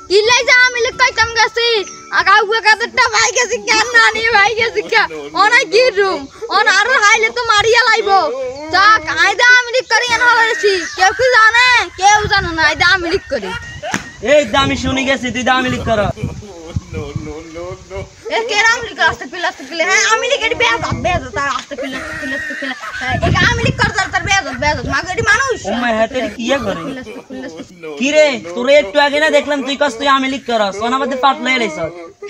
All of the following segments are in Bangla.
কিলাই যা আমি লিখ কইতাম গেছি আগাউ কাদেরটা ভাই গেছি কেন না নিয়ে ভাই গেছি কে অনাই কি রুম অন আর হাইলে তো মারিয়া লাইবো যা কায়দা আমি লিখ করি এনে হলাছি কেউ কি জানে কেউ জানে না আইদা আমি লিখ করি এই দামি শুনি গেছি তুই দামি লিখ কর এ কেরাম লিখ আস্তে পিলে হ্যাঁ আমি লিখ এটি বেয়াদ তার আস্তে পিলে এ আমি লিখ কর তার বেয়াদ মাগেরি মানুষ ও মা হাতে কি করে কি রে তোরে একটু আগে না দেখলাম তুই কস তুই আমি লিখ কর সোনাবাদে পাট লয়ে রেছ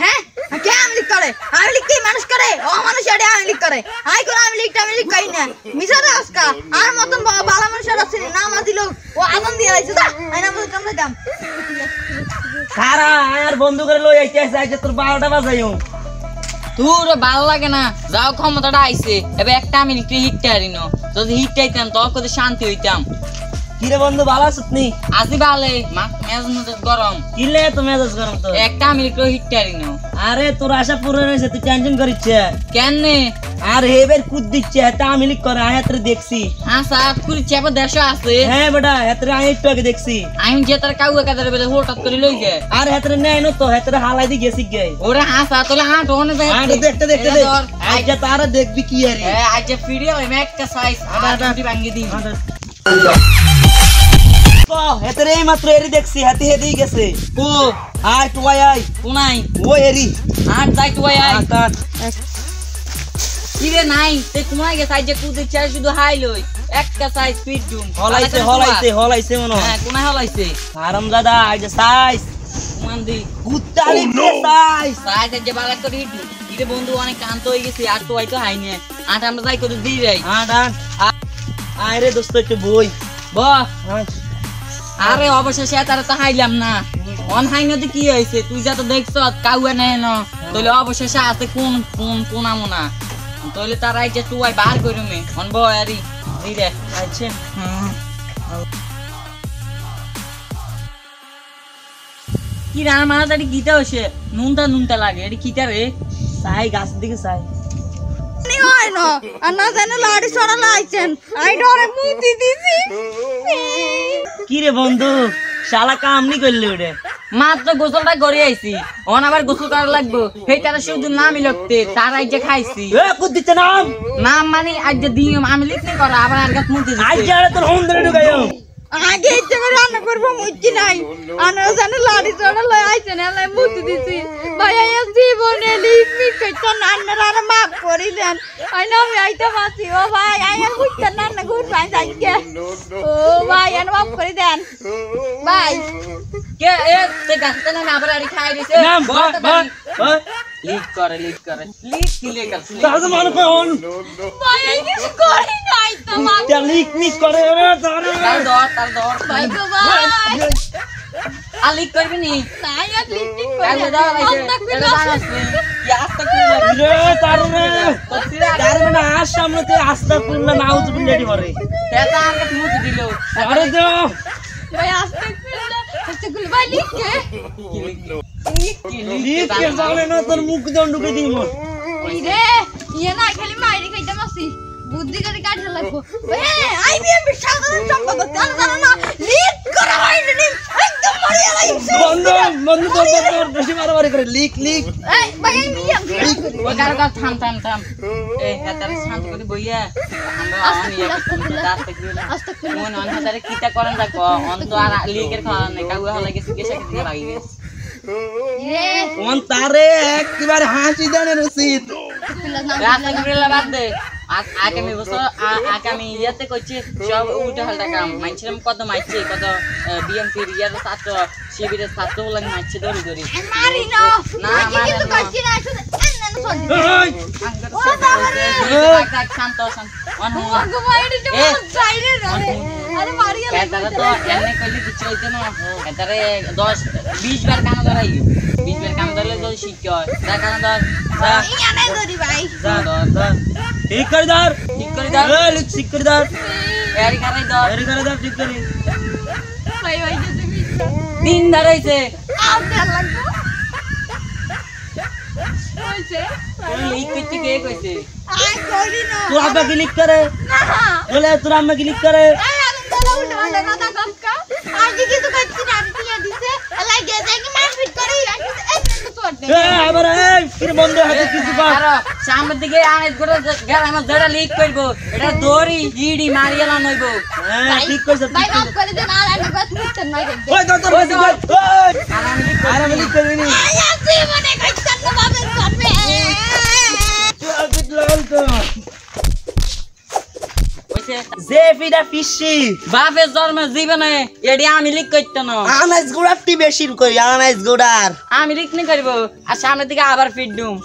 হ্যাঁ কে আমি লিখ করে আমি লিখ কি মানুষ করে ও মানুষ এডি আমি লিখ করে আই কোন আমি লিখ কই না মিছারে আজকা আর মতন ভালো মানুষের আছে না মাদিলো ও আগুন দিয়ে আইছে যা আই না বলতাম দাম সারা আর বন্ধু করে লই আইছে আইছে তোর 12টা বাজাইও তোর ভালো লাগে না যাও ক্ষমতাটা আইছে এবে একটা আমি হিটটা হারিনো যদি হিটটা হইতাম তো কত শান্তি হইতাম কি রে বন্ধু ভালো আছিস নি আজি ভালো মেজাজ গরম কিলে তো মেজাজ গরম তো একটা আমি হিটটা হারিনো আরে তোর আশা পূরণ হইছে তুই টেনশন করিচ্ছে কেন আর হেবের কুদ দিচ্ছে এটা আমি লিখ করে আয়াতরে দেখছি হ্যাঁ সাত কুড়ি চেপা 150 আছে হ্যাঁ বেটা হেতরে আমি একটু আগে দেখছি আমি যে তার কাউকে কাদের বেলে হঠাৎ করে লই যায় আর হেতরে নেই না তো হেতরে হালাই দি গেছি গে ওরে হাসা তোলে হাঁট ওনে যায় আরে দেখতে আইজা তারা দেখবি কি আরে আজ ফিডিও আমি একটা সাইজ আটা ভাঙি দিই কো হেতরে এই মাত্র এরি দেখছি হাতি হেদি গেছে কো আয় তুই আয় কোনাই ও এরি আট যাই তুই আয় কাট কিরে নাই তে কোনাই গে সাইজে কুদে চাই শুধু হাই লই একটা সাইজ ফিট জুম হলাইছে মনে হ্যাঁ কোনাই হলাইছে হারামজাদা আইজা সাইজ মানদি কুত্তালি সাইজ সাইজ যে বালা করে হিটু ইরে বন্ধু অনেক কান্ত হয়ে গেছে আর তো হয়তো হাই নে আট আমরা যাই করে দিই যাই আয় রে দোস্ত একটু বই বাহ আরে অবশেষে তারা তো হাইলাম না অন হাইনতে কি হয়েছে তুই যা তো দেখছ কাউয়া নেই না তাহলে অবশেষে আছে কোন আমনা তাহলে তারা এই যে তুই বার করে মে অন বয়ারি ধীরে আচ্ছা কি রান মারাদারি গীতা হইছে নুনটা লাগে এটি কিটা রে সাই গাছ দিকে সাই নি হয় না আর না জানে লাড়ি ছড়া লাইছেন আই ডরে মুতি দিছি কি রে বন্ধু শালা কাম নি করলি ওরে মাত্র গোসলটা করে আইছি অন আবার গোসল করা লাগবো সেই তারা শুধু নামই লাগতে তারাই যে খাইছি এ কুদ দিতে নাম মানে আজ যে দিম আমি লিখতে করা আবার আর গাত মুতি আজ যারে তোর হোম ধরে ঢুকাইও আগে ইচ্ছে করে রান্না করবো মুচ্ছি নাই আনা জানে লাড়ি ছড়া লই আইছেন এলাই মুতি দিছি ভাই আয়া জীবনে লিখমি কইতো নান্না রান্না মাফ করি দেন আই না আমি আইতা মাছি ও ভাই আয়া মুচ্ছেন নান্না গুড ভাই যাইকে ও ভাই এনে মাফ করি দেন ভাই কে এ তে গাছতে না আবার আড়ি খাই দিছে নাম লিক করে লিক কি লেখা তার মনে কোন ভাই এই কিছু করি নাই তো মাফ তে লিক নি করে রে তার দর ভাই গো ভাই আর লিক করবি নি নাই আর লিখি কাল করে দাও আইছে এটা জানাসনি কি আস্তে কি রে তার তোরা না আজ সামনেতে আস্তা পুরনা নাউজ বিলেডি করে তেতা আমাকে মুতি দিল আরে তো ভাই আস্তে গুলো ভাই লিখে লিক কে জানে না তোর মুখ দন ঢুকে দিব এই রে ইয়ে না খালি মাইরে খাইতে মাসি বুদ্ধি করে কাটতে লাগবো আইবিএম সাধারণ সম্পাদক জানো না লিক করা হয়নি একদম মারিয়া লাইছে বন্ধু তো বেশি মারামারি করে লিক এই ভাই মিয়াম ওই কারো থাম এ হাতারে শান্ত করে বইয়া আমরা আস্তাগফিরুল্লাহ মন অন হাতারে কিটা করেন দেখো অন তো আর লিকের খাওয়া নাই কাউয়া হলা গেছে কেসা কেসা লাগি গেছে রে কোন তারে একবার হাসি দেন রসিদ রাস্তা ঘুরেলা বাদ দে আগামী বছর আগামী ইয়াতে কইছে সব উল্টা পাল্টা কাম মাইছিলাম কত মাইছে কত বিএমপি ইয়ার ছাত্র শিবিরের ছাত্র লাগে মাইছে ধরি মারি না না কিছু করছি না শুধু শান্ত অন গো মাইরে যে যাইরে রে আরে মারিয়া এটারে তো এমনি কইলে কিছু হইতো না এটারে 10-20 বার কাম ধরাই 20 বার কাম ধরলে যদি শিক্ষা হয় তার কারণ ধর ইয়ানে ধরি ভাই যা ঠিক করে দাও এ লিক ঠিক করে দাও এরি করে ধর ঠিক করে ভাই যে তুমি দিন ধরাইছে আউতে লাগবো কইছে লিক করতে কে কইছে আই করি না তোর আব্বা কি লিক করে না বলে তোর আম্মা কি লিক করে আই আমি দাদা উল্টা কথা কথা আজ কিছু করছি না আমি দিয়ে দিছে এলাই গে যাই কি মার আবার কিরে বন্ধ হাতে কিছু কর আর সামনের দিকে আনেজ করে গেল আমার যেটা লিক করবো এটা দড়ি ইডি মারিয়ালা নইব হ্যাঁ ঠিক কইছ ভাই মাফ করে দেন আর আমি কথা বুঝতে নাই ওই তোর বসে কর আর আমি লিখ করবি নি আয়া জীবনে কইতাম না বাবা করবে যে ফিডা ফিশি বাপের জন্মে জীবনে এডি আমি লিক করতে না আনাইজ গুড়াটি বেশি কই আনাইজ গুড়ার আমি লিক নি করবো আর সামনের দিকে আবার ফিট দুম